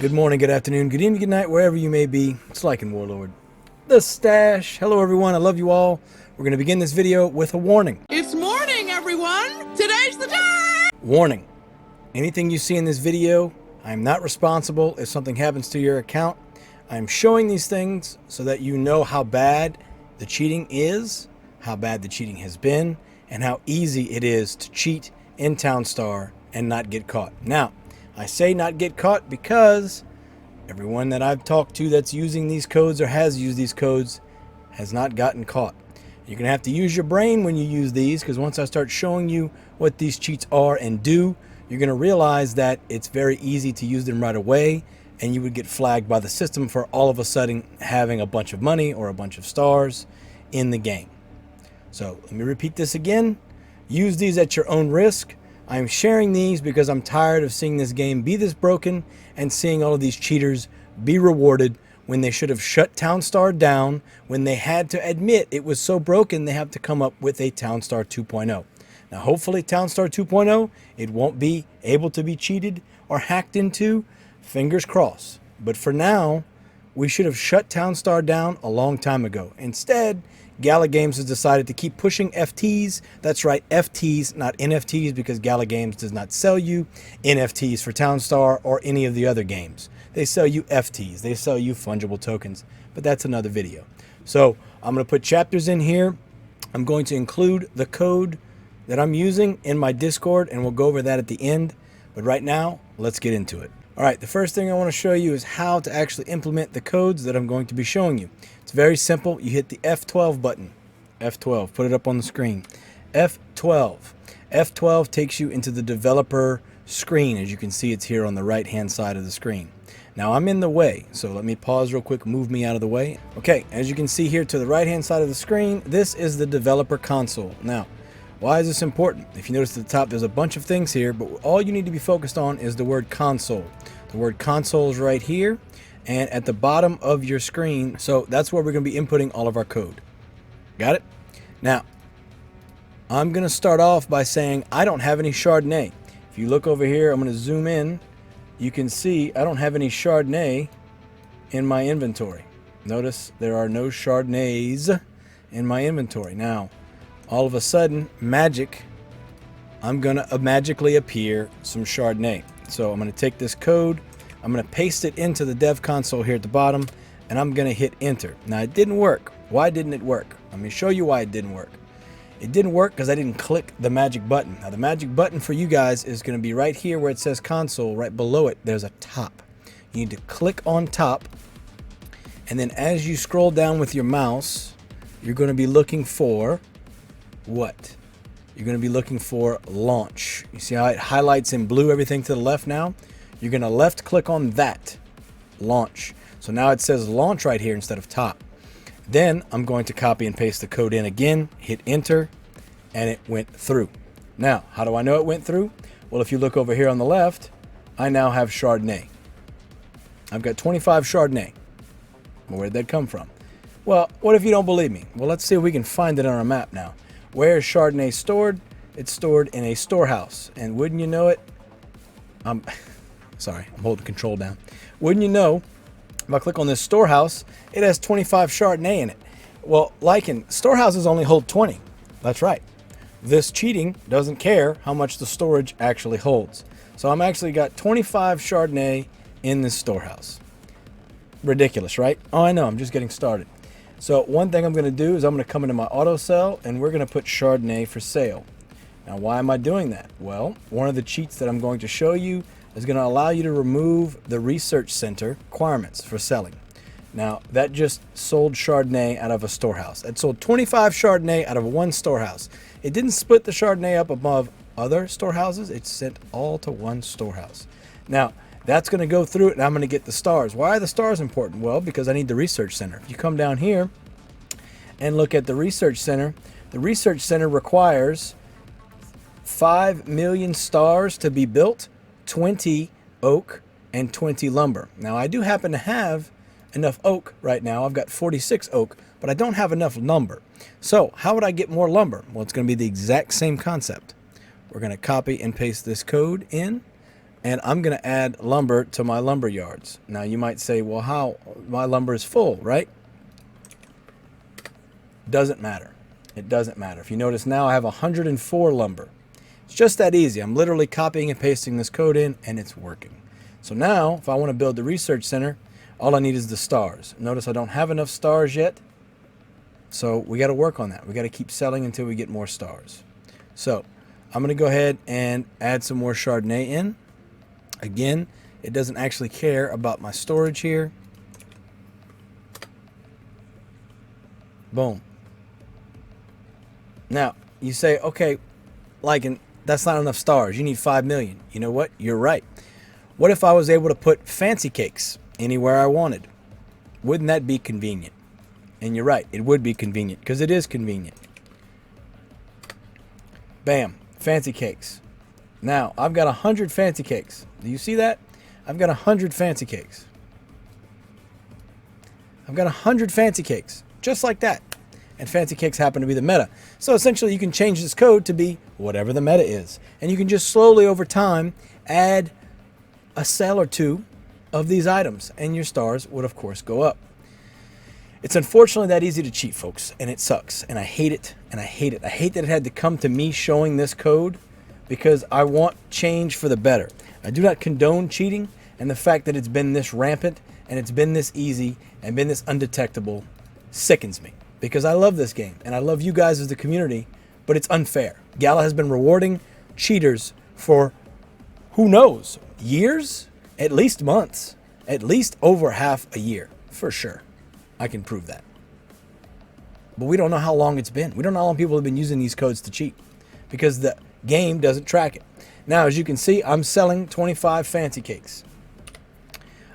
Good morning, good afternoon, good evening, good night, wherever you may be. It's Lycan Warlord. The Stash. Hello, everyone. I love you all. We're going to begin this video with a warning. It's morning, everyone. Today's the day. Warning. Anything you see in this video, I'm not responsible if something happens to your account. I'm showing these things so that you know how bad the cheating is, how bad the cheating has been, and how easy it is to cheat in Townstar and not get caught. Now, I say not get caught because everyone that I've talked to that's using these codes or has used these codes has not gotten caught. You're going to have to use your brain when you use these, because once I start showing you what these cheats are and do, you're going to realize that it's very easy to use them right away, and you would get flagged by the system for all of a sudden having a bunch of money or a bunch of stars in the game. So let me repeat this again. Use these at your own risk. I'm sharing these because I'm tired of seeing this game be this broken and seeing all of these cheaters be rewarded when they should have shut Townstar down, when they had to admit it was so broken they have to come up with a Townstar 2.0. Now hopefully Townstar 2.0, it won't be able to be cheated or hacked into. Fingers crossed. But for now, we should have shut Townstar down a long time ago. Instead, Gala Games has decided to keep pushing FTs. That's right, FTs, not NFTs, because Gala Games does not sell you NFTs for Townstar or any of the other games. They sell you FTs. They sell you fungible tokens, but that's another video. So I'm going to put chapters in here. I'm going to include the code that I'm using in my Discord, and we'll go over that at the end. But right now, let's get into it. All right, the first thing I want to show you is how to actually implement the codes that I'm going to be showing you. It's very simple. You hit the F12 button. F12, put it up on the screen. F12. F12 takes you into the developer screen. As you can see, it's here on the right-hand side of the screen. Now, I'm in the way, so let me pause real quick, move me out of the way. Okay, as you can see here to the right-hand side of the screen, this is the developer console. Now, why is this important? If you notice at the top, there's a bunch of things here, but all you need to be focused on is the word console. The word console is right here and at the bottom of your screen. So that's where we're going to be inputting all of our code. Got it? Now, I'm going to start off by saying I don't have any Chardonnay. If you look over here, I'm going to zoom in. You can see I don't have any Chardonnay in my inventory. Notice there are no Chardonnays in my inventory. Now, all of a sudden, I'm going to magically appear some Chardonnay. So I'm going to take this code, I'm going to paste it into the dev console here at the bottom, and I'm going to hit enter. Now, it didn't work. Why didn't it work? Let me show you why it didn't work. It didn't work because I didn't click the magic button. Now, the magic button for you guys is going to be right here where it says console. Right below it, there's a top. You need to click on top, and then as you scroll down with your mouse, you're going to be looking for what? You're going to be looking for launch. You see how it highlights in blue everything to the left now? You're going to left click on that, launch. So now it says launch right here instead of top. Then I'm going to copy and paste the code in again, hit enter, and it went through. Now, how do I know it went through? Well, if you look over here on the left, I now have Chardonnay. I've got 25 Chardonnay. Well, where'd that come from? Well, what if you don't believe me? Well, let's see if we can find it on our map now. Where is Chardonnay stored? It's stored in a storehouse. And wouldn't you know it? Sorry, I'm holding control down. Wouldn't you know, if I click on this storehouse, it has 25 Chardonnay in it. Well, Lycan, storehouses only hold 20. That's right. This cheating doesn't care how much the storage actually holds. So I'm actually got 25 Chardonnay in this storehouse. Ridiculous, right? Oh, I know, I'm just getting started. So one thing I'm going to do is I'm going to come into my auto sell and we're going to put Chardonnay for sale. Now, why am I doing that? Well, one of the cheats that I'm going to show you is going to allow you to remove the research center requirements for selling. Now, that just sold Chardonnay out of a storehouse. It sold 25 Chardonnay out of one storehouse. It didn't split the Chardonnay up above other storehouses. It sent all to one storehouse. Now, that's going to go through it, and I'm going to get the stars. Why are the stars important? Well, because I need the research center. If you come down here and look at the research center requires 5 million stars to be built, 20 oak, and 20 lumber. Now, I do happen to have enough oak right now. I've got 46 oak, but I don't have enough lumber. So how would I get more lumber? Well, it's going to be the exact same concept. We're going to copy and paste this code in. and I'm going to add lumber to my lumber yards. Now you might say, well, how? My lumber is full, right? Doesn't matter. It doesn't matter. If you notice now, I have 104 lumber. It's just that easy. I'm literally copying and pasting this code in, and it's working. So now, if I want to build the research center, all I need is the stars. Notice I don't have enough stars yet, so we got to work on that. We got to keep selling until we get more stars. So I'm going to go ahead and add some more Chardonnay in. Again, it doesn't actually care about my storage here. Boom. Now, you say, okay, that's not enough stars. You need 5 million. You know what? You're right. What if I was able to put fancy cakes anywhere I wanted? Wouldn't that be convenient? And you're right, it would be convenient, because it is convenient. Bam, fancy cakes. Now, I've got 100 fancy cakes. Do you see that? I've got 100 fancy cakes. I've got 100 fancy cakes, just like that. And fancy cakes happen to be the meta. So essentially, you can change this code to be whatever the meta is. And you can just slowly, over time, add a cell or two of these items, and your stars would of course go up. It's unfortunately that easy to cheat, folks, and it sucks, and I hate it, and I hate it. I hate that it had to come to me showing this code, because I want change for the better. I do not condone cheating, and the fact that it's been this rampant and it's been this easy and been this undetectable sickens me, because I love this game and I love you guys as the community, but it's unfair. Gala has been rewarding cheaters for who knows, years, at least months, at least over half a year, for sure. I can prove that. But we don't know how long it's been. We don't know how long people have been using these codes to cheat, because the game doesn't track it. Now, as you can see, I'm selling 25 fancy cakes.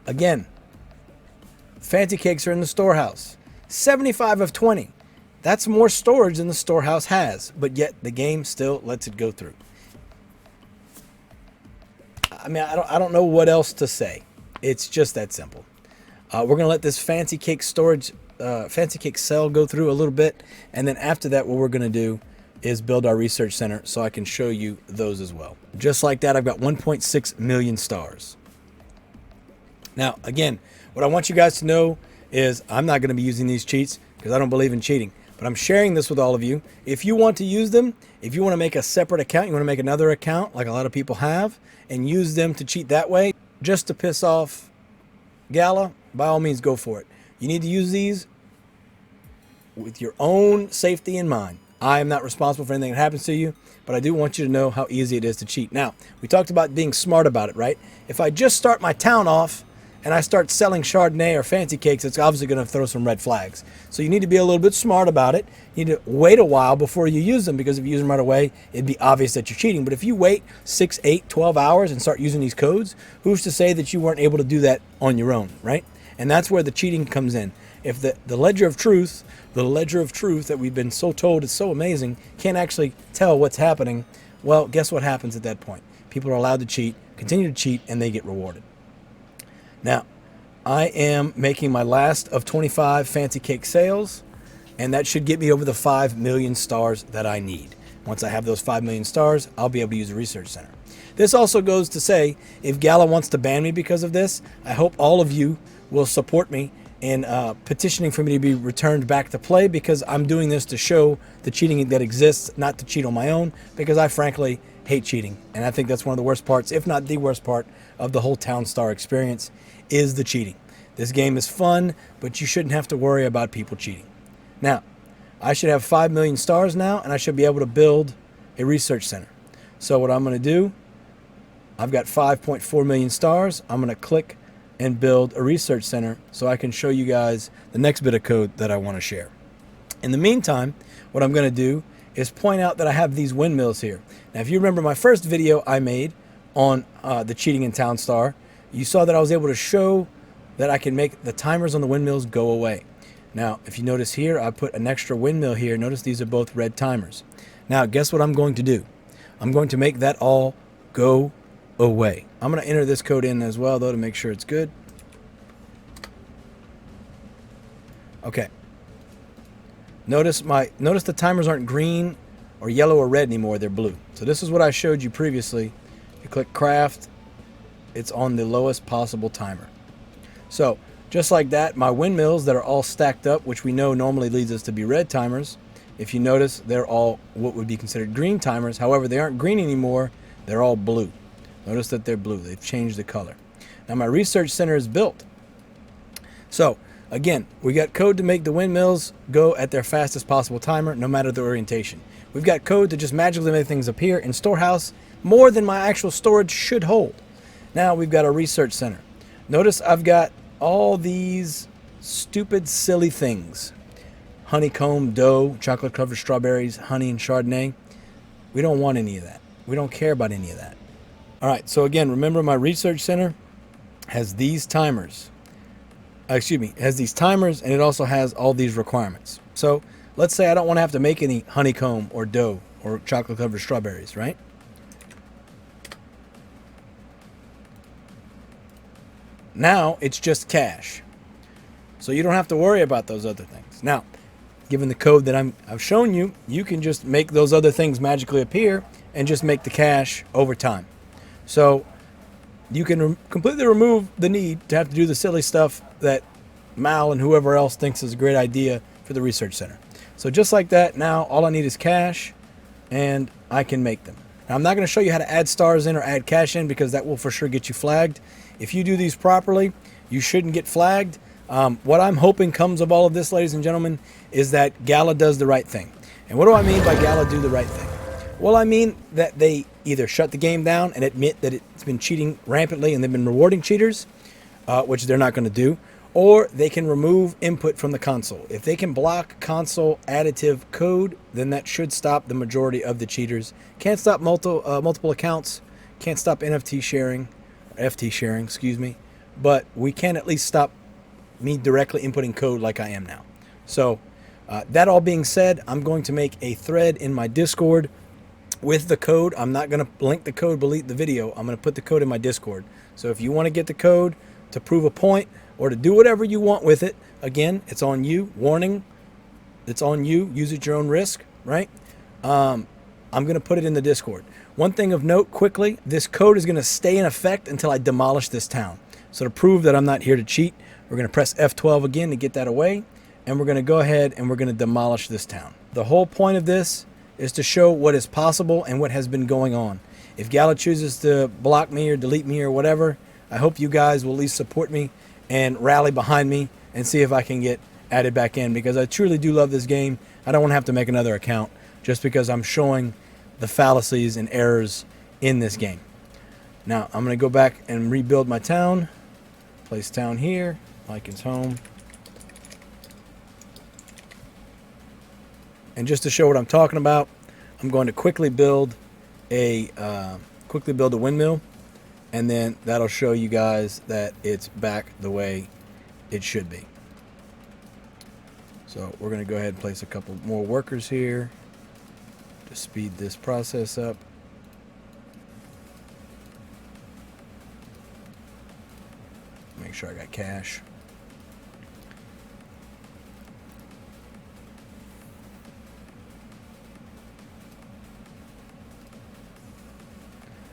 Again, fancy cakes are in the storehouse. 75 of 20. That's more storage than the storehouse has, but yet the game still lets it go through. I mean, I don't know what else to say. It's just that simple. We're going to let this fancy cake storage, fancy cake cell go through a little bit. And then after that, what we're going to do is build our research center so I can show you those as well. Just like that, I've got 1.6 million stars. Now, again, what I want you guys to know is I'm not going to be using these cheats because I don't believe in cheating. But I'm sharing this with all of you. If you want to use them, if you want to make a separate account, you want to make another account like a lot of people have, and use them to cheat that way, just to piss off Gala, by all means, go for it. You need to use these with your own safety in mind. I am not responsible for anything that happens to you, but I do want you to know how easy it is to cheat. Now, we talked about being smart about it, right? If I just start my town off and I start selling Chardonnay or fancy cakes, it's obviously going to throw some red flags. So you need to be a little bit smart about it. You need to wait a while before you use them, because if you use them right away, it'd be obvious that you're cheating. But if you wait 6, 8, 12 hours and start using these codes, who's to say that you weren't able to do that on your own, right? And that's where the cheating comes in. If the ledger of truth that we've been so told is so amazing, can't actually tell what's happening, well, guess what happens at that point? People are allowed to cheat, continue to cheat, and they get rewarded. Now, I am making my last of 25 fancy cake sales, and that should get me over the 5 million stars that I need. Once I have those 5 million stars, I'll be able to use a research center. This also goes to say, if Gala wants to ban me because of this, I hope all of you will support me in petitioning for me to be returned back to play, because I'm doing this to show the cheating that exists, not to cheat on my own, because I frankly hate cheating. And I think that's one of the worst parts, if not the worst part, of the whole Town Star experience is the cheating. This game is fun, but you shouldn't have to worry about people cheating. Now, I should have 5 million stars now, and I should be able to build a research center. So what I'm going to do, I've got 5.4 million stars. I'm going to click and build a research center so I can show you guys the next bit of code that I want to share. In the meantime, what I'm going to do is point out that I have these windmills here. Now, if you remember my first video I made on the cheating in Town Star, you saw that I was able to show that I can make the timers on the windmills go away. Now, if you notice here, I put an extra windmill here. Notice these are both red timers. Now, guess what I'm going to do? I'm going to make that all go away. I'm going to enter this code in as well, though, to make sure it's good. Okay. Notice the timers aren't green or yellow or red anymore. They're blue. So this is what I showed you previously. You click craft, it's on the lowest possible timer. So just like that, my windmills that are all stacked up, which we know normally leads us to be red timers, if you notice, they're all what would be considered green timers. However, they aren't green anymore. They're all blue. Notice that they're blue. They've changed the color. Now my research center is built. So again, we got code to make the windmills go at their fastest possible timer, no matter the orientation. We've got code to just magically make things appear in storehouse more than my actual storage should hold. Now we've got a research center. Notice I've got all these stupid, silly things. Honeycomb, dough, chocolate covered strawberries, honey, and Chardonnay. We don't want any of that. We don't care about any of that. All right, so again, remember my research center has these timers. Has these timers, and it also has all these requirements. So let's say I don't want to have to make any honeycomb or dough or chocolate covered strawberries, right? Now it's just cash. So you don't have to worry about those other things. Now, given the code that I've shown you, you can just make those other things magically appear and just make the cash over time. So you can completely remove the need to have to do the silly stuff that Mal and whoever else thinks is a great idea for the research center. So just like that, now all I need is cash and I can make them. Now, I'm not going to show you how to add stars in or add cash in because that will for sure get you flagged. If you do these properly, you shouldn't get flagged. What I'm hoping comes of all of this, ladies and gentlemen, is that Gala does the right thing. And what do I mean by Gala do the right thing? Well, I mean that they either shut the game down and admit that it's been cheating rampantly and they've been rewarding cheaters, which they're not going to do, or they can remove input from the console. If they can block console additive code, then that should stop the majority of the cheaters. Can't stop multiple accounts, can't stop NFT sharing, or FT sharing, excuse me, but we can at least stop me directly inputting code like I am now. So that all being said, I'm going to make a thread in my Discord with the code. I'm not going to link the code beneath the video. I'm going to put the code in my Discord. So if you want to get the code to prove a point or to do whatever you want with it, again, it's on you. Warning, it's on you. Use it at your own risk, right? I'm going to put it in the Discord. One thing of note quickly, this code is going to stay in effect until I demolish this town. So to prove that I'm not here to cheat, we're going to press F12 again to get that away. And we're going to go ahead and we're going to demolish this town. The whole point of this is to show what is possible and what has been going on. If Gala chooses to block me or delete me or whatever, I hope you guys will at least support me and rally behind me and see if I can get added back in, because I truly do love this game. I don't want to have to make another account just because I'm showing the fallacies and errors in this game. Now, I'm going to go back and rebuild my town. Place town here, like it's home. And just to show what I'm talking about, I'm going to quickly build a windmill, and then that'll show you guys that it's back the way it should be. So we're going to go ahead and place a couple more workers here to speed this process up. Make sure I got cash.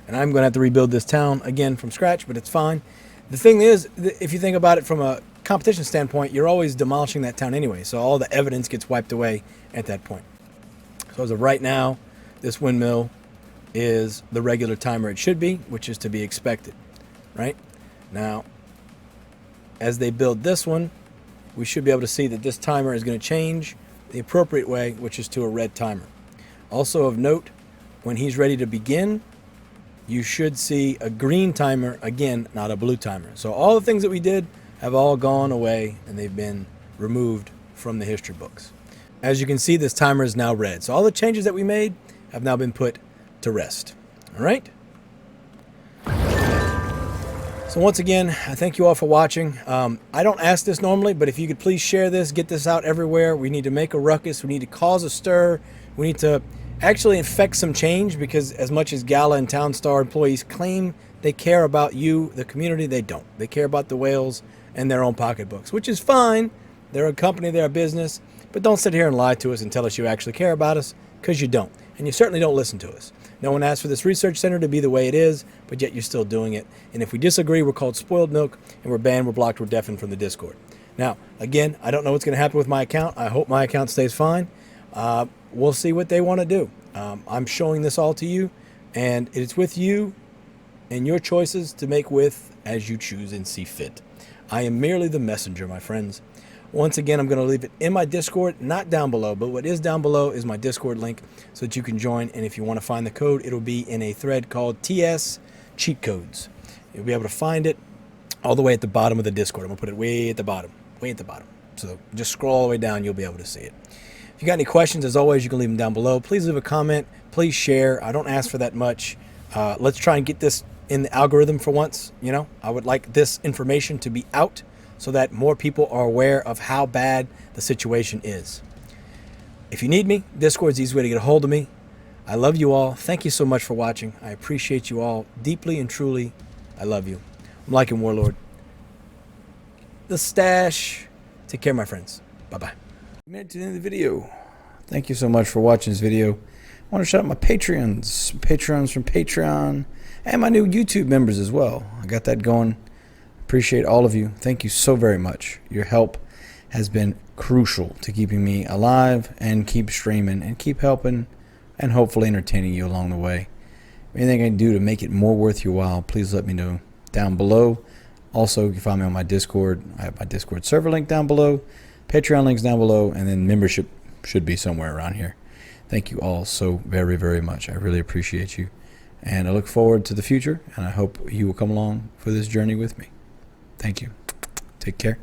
And I'm going to have to rebuild this town again from scratch, but it's fine. The thing is, if you think about it from a competition standpoint, you're always demolishing that town anyway. So all the evidence gets wiped away at that point. So as of right now, this windmill is the regular timer it should be, which is to be expected, right? Now, as they build this one, we should be able to see that this timer is going to change the appropriate way, which is to a red timer. Also of note, when he's ready to begin, you should see a green timer again, not a blue timer. So all the things that we did have all gone away and they've been removed from the history books. As you can see, this timer is now red. So all the changes that we made have now been put to rest. All right. So once again, I thank you all for watching. I don't ask this normally, but if you could please share this, get this out everywhere. We need to make a ruckus. We need to cause a stir. We need to actually affect some change, because as much as Gala and Townstar employees claim they care about you, the community, they don't. They care about the whales and their own pocketbooks, which is fine. They're a company, they're a business, but don't sit here and lie to us and tell us you actually care about us, because you don't. And you certainly don't listen to us. No one asked for this research center to be the way it is, but yet you're still doing it. And if we disagree, we're called spoiled milk, and we're banned, we're blocked, we're deafened from the Discord. Now, again, I don't know what's going to happen with my account. I hope my account stays fine. We'll see what they want to do. I'm showing this all to you, and it's with you and your choices to make with as you choose and see fit. I am merely the messenger, my friends. Once again, I'm going to leave it in my Discord, not down below, but what is down below is my Discord link so that you can join. And if you want to find the code, it'll be in a thread called TS Cheat Codes. You'll be able to find it all the way at the bottom of the Discord. I'm going to put it way at the bottom, way at the bottom. So just scroll all the way down, you'll be able to see it. If you got any questions, as always, you can leave them down below. Please leave a comment. Please share. I don't ask for that much. Let's try and get this in the algorithm for once. You know, I would like this information to be out so that more people are aware of how bad the situation is. If you need me, Discord's the easy way to get a hold of me. I love you all. Thank you so much for watching. I appreciate you all deeply and truly. I love you. I'm liking Warlord. The Stash. Take care, my friends. Bye-bye. We made it to the end of the video. Thank you so much for watching this video. I want to shout out my Patreons from Patreon, and my new YouTube members as well. I got that going. Appreciate all of you. Thank you so very much. Your help has been crucial to keeping me alive and keep streaming and keep helping and hopefully entertaining you along the way. Anything I can do to make it more worth your while, please let me know down below. Also, you can find me on my Discord. I have my Discord server link down below, Patreon links down below, and then membership should be somewhere around here. Thank you all so very, very much. I really appreciate you. And I look forward to the future, and I hope you will come along for this journey with me. Thank you. Take care.